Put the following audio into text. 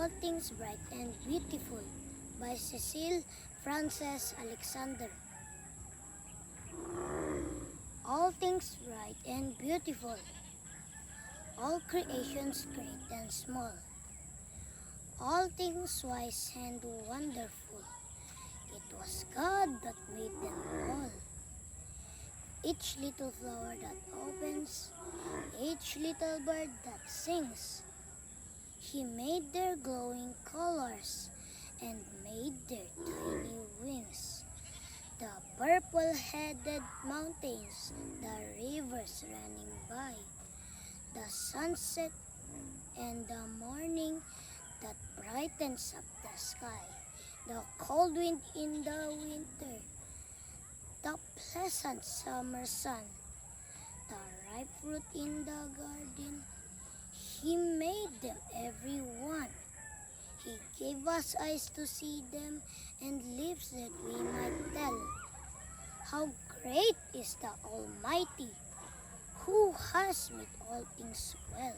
All Things Bright and Beautiful by Cecile Frances Alexander. All things bright and beautiful, all creations great and small, all things wise and wonderful, it was God that made them all. Each little flower that opens, each little bird that sings, He made their glowing colors and made their tiny wings. The purple-headed mountains, the rivers running by, the sunset and the morning that brightens up the sky, the cold wind in the winter, the pleasant summer sun, the ripe fruit in the garden. He made them every one. He gave us eyes to see them and lips that we might tell. How great is the Almighty, who has made all things well.